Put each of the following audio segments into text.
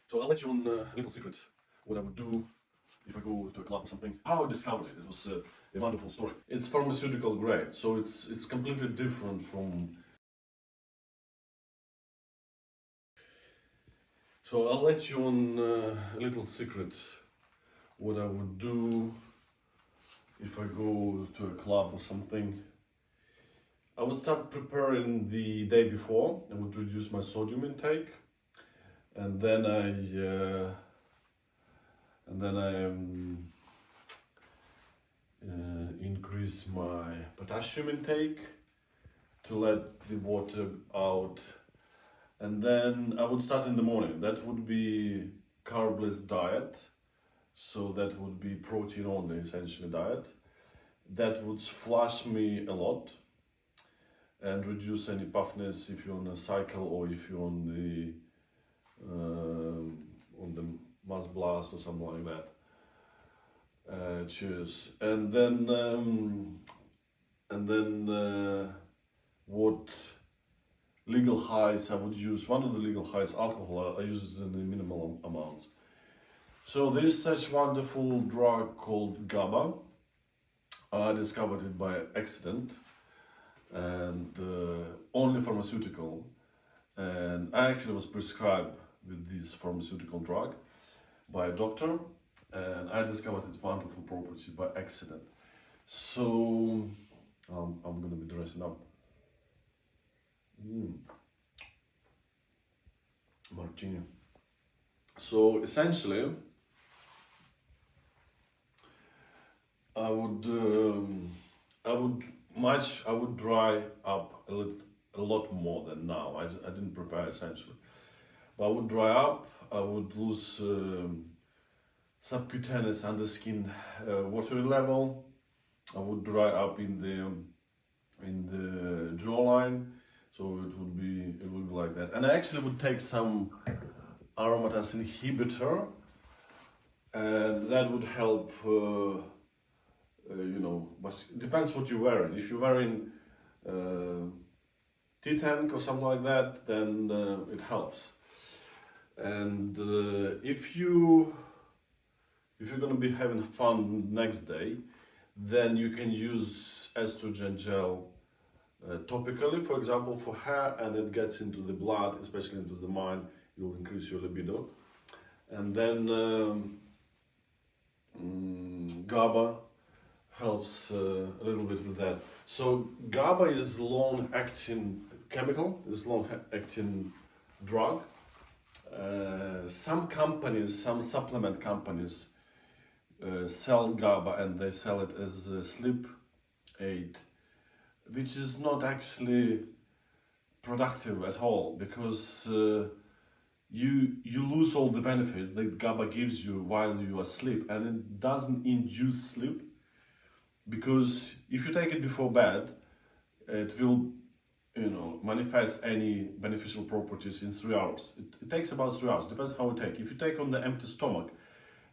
So I'll let you on a little secret what I would do if I go to a club or something. How I discovered it. It was a wonderful story. It's pharmaceutical grade, so it's completely different from. So I'll let you on a little secret what I would do if I go to a club or something. I would start preparing the day before. I would reduce my sodium intake, and then I increase my potassium intake to let the water out, and then I would start in the morning. That would be carbless diet, so that would be protein only essentially diet. That would flush me a lot and reduce any puffiness if you're on a cycle or if you're on the mass blast or something like that. Cheers. And then what legal highs I would use. One of the legal highs, alcohol. I use it in the minimal amounts. So there is such wonderful drug called GABA. I discovered it by accident, and only pharmaceutical. And I actually was prescribed with this pharmaceutical drug by a doctor, and I discovered its wonderful properties by accident. So I'm going to be dressing up. Martini. So essentially, I would dry up a lot more than now. I didn't prepare essentially, but I would dry up. I would lose subcutaneous underskin water level. I would dry up in the jawline, so it would be like that. And I actually would take some aromatase inhibitor, and that would help. But it depends what you're wearing. If you're wearing T-tank or something like that, then it helps. And if you're gonna be having fun next day, then you can use estrogen gel topically, for example, for hair, and it gets into the blood, especially into the mind. It will increase your libido. And then GABA helps a little bit with that. So GABA is long-acting chemical, is long-acting drug. Some companies, some supplement companies sell GABA, and they sell it as a sleep aid, which is not actually productive at all, because you lose all the benefits that GABA gives you while you are asleep, and it doesn't induce sleep. Because if you take it before bed, it will, manifest any beneficial properties in 3 hours. It takes about 3 hours, depends how you take. If you take on the empty stomach,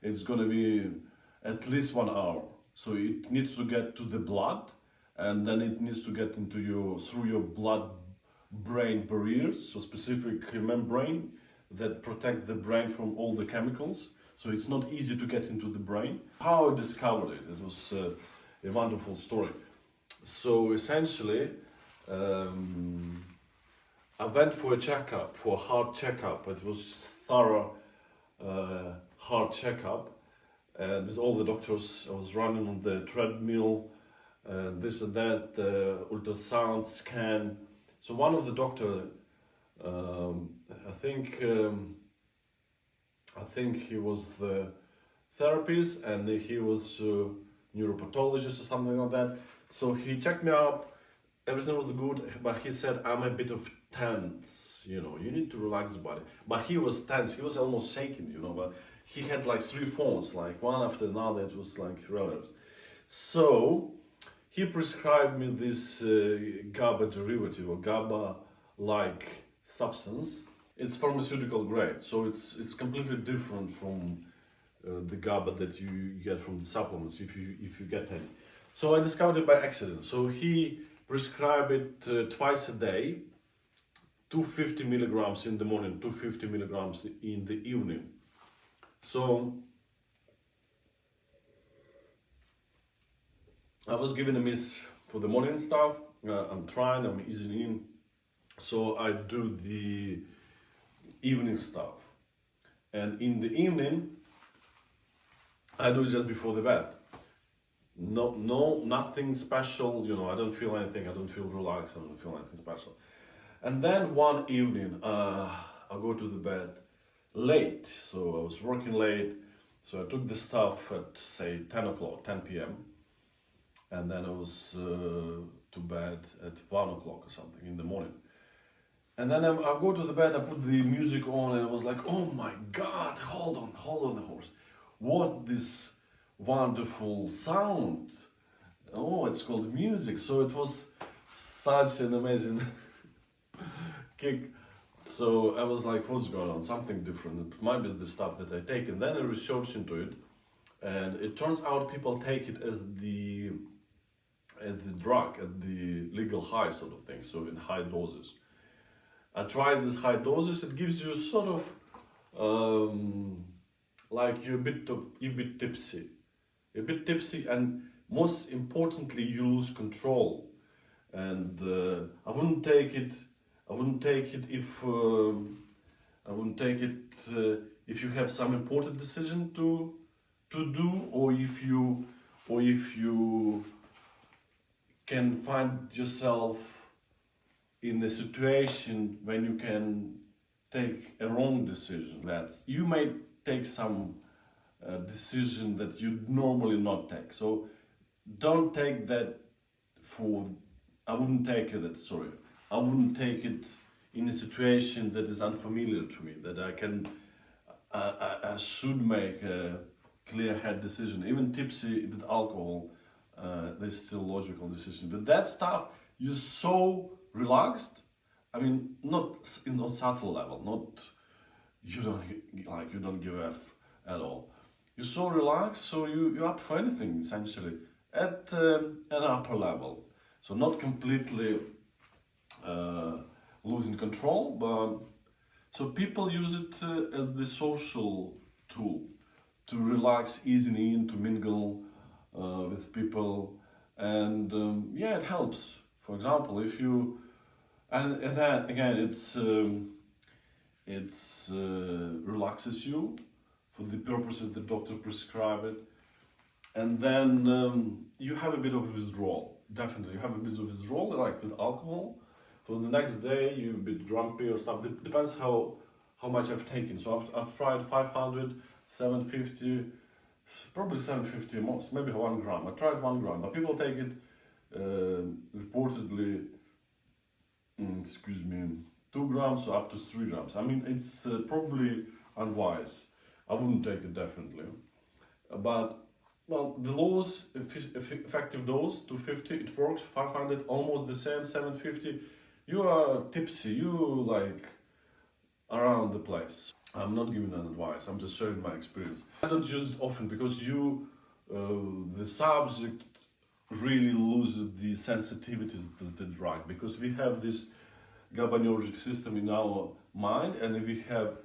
it's going to be at least 1 hour. So it needs to get to the blood, and then it needs to get through your blood-brain barriers, so specific membrane that protect the brain from all the chemicals. So it's not easy to get into the brain. How I discovered it, it was a wonderful story. So essentially, I went for a checkup, for a heart checkup. It was thorough heart checkup, and with all the doctors. I was running on the treadmill, this and that, ultrasound scan. So one of the doctor, I think he was the therapist, and he was neuropathologist or something like that. So he checked me up, everything was good, but he said, I'm a bit of tense, you need to relax the body. But he was tense, he was almost shaking, but he had like 3 phones, like one after another. It was like relatives. So he prescribed me this GABA derivative, or GABA-like substance. It's pharmaceutical grade, so it's completely different from the GABA that you get from the supplements, if you get any. So I discovered it by accident. So he prescribed it twice a day, 250 milligrams in the morning, 250 milligrams in the evening. So I was given a miss for the morning stuff. I'm trying, I'm easing in. So I do the evening stuff. And in the evening, I do it just before the bed. Nothing special, you know, I don't feel anything, I don't feel relaxed, I don't feel anything special. And then one evening, I go to the bed late, so I was working late, so I took the stuff at say 10 o'clock, 10 p.m. And then I was to bed at 1 o'clock or something in the morning. And then I go to the bed, I put the music on, and I was like, oh my God, hold on the horse. What this wonderful sound. Oh, it's called music. So it was such an amazing kick. So I was like, what's going on? Something different. It might be the stuff that I take. And then I researched into it. And it turns out people take it as the drug, at the legal high sort of thing. So in high doses. I tried this high doses. It gives you sort of like you're a bit tipsy, and most importantly, you lose control. And I wouldn't take it if you have some important decision to do, or if you can find yourself in a situation when you can take a wrong decision. That you may take some decision that you normally not take. So don't take that I wouldn't take it in a situation that is unfamiliar to me, that I should make a clear head decision. Even tipsy with alcohol, there's still logical decision. But that stuff, you're so relaxed. I mean, not in a subtle level, not you don't give a f at all. You're so relaxed, so you're up for anything essentially at an upper level. So not completely losing control, but so people use it as the social tool to relax, easily in, to mingle with people, and yeah, it helps. For example, if you and then again, it's relaxes you for the purposes the doctor prescribe it, and then you have a bit of withdrawal. Definitely, you have a bit of withdrawal, like with alcohol. For the next day, you're a bit grumpy or stuff. It depends how much I've taken. So I've tried 500, 750, probably 750 most, maybe 1 gram. I tried 1 gram, but people take it reportedly, 2 grams or up to 3 grams. I mean, it's probably unwise. I wouldn't take it definitely. But well, the lowest effective dose, 250, it works. 500, almost the same. 750, you are tipsy. You like around the place. I'm not giving an advice. I'm just sharing my experience. I don't use it often because the subject really loses the sensitivity to the drug, because we have this GABAergic system in our mind, and if we have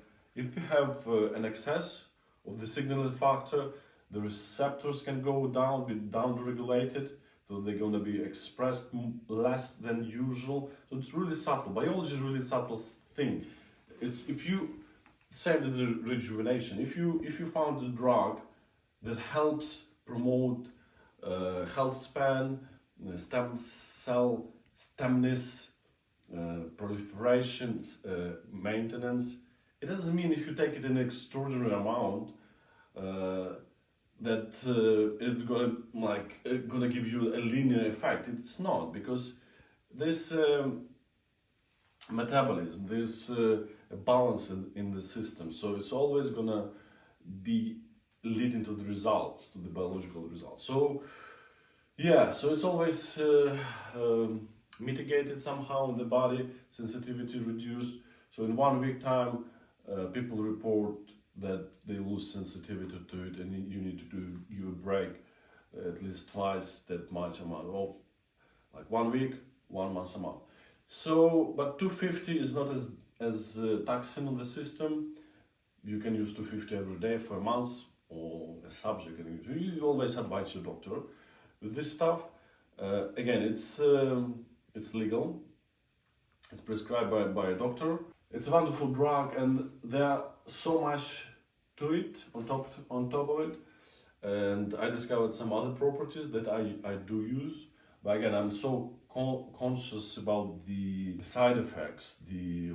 an excess of the signaling factor, the receptors can go down, be down-regulated, so they're going to be expressed less than usual. So it's really subtle. Biology is really subtle thing. It's if you same with the rejuvenation. If you found a drug that helps promote health span, stem cell stemness, proliferation, maintenance, it doesn't mean if you take it in an extraordinary amount that it's gonna give you a linear effect. It's not, because there's metabolism, there's a balance in the system, so it's always gonna be leading to the results, to the biological results. So yeah, so it's always mitigated somehow in the body, sensitivity reduced. So in 1 week time, people report that they lose sensitivity to it, and you need to give a break at least twice that much amount of, like 1 week, 1 month amount. So, but 250 is not as taxing on the system. You can use 250 every day for a month, or a subject. You always advise your doctor with this stuff. Again, it's legal. It's prescribed by a doctor. It's a wonderful drug, and there are so much to it on top of it. And I discovered some other properties that I do use. But again, I'm so conscious about the side effects, the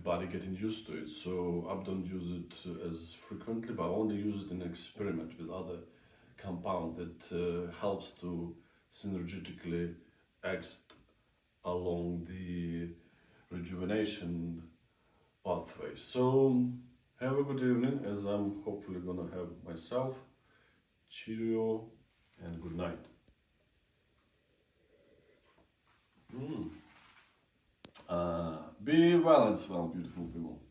body getting used to it. So I don't use it as frequently, but I only use it in experiment with other compound that helps to synergetically act along the rejuvenation pathway. So have a good evening, as I'm hopefully gonna have myself. Cheerio and good night. Be well and swell, beautiful people.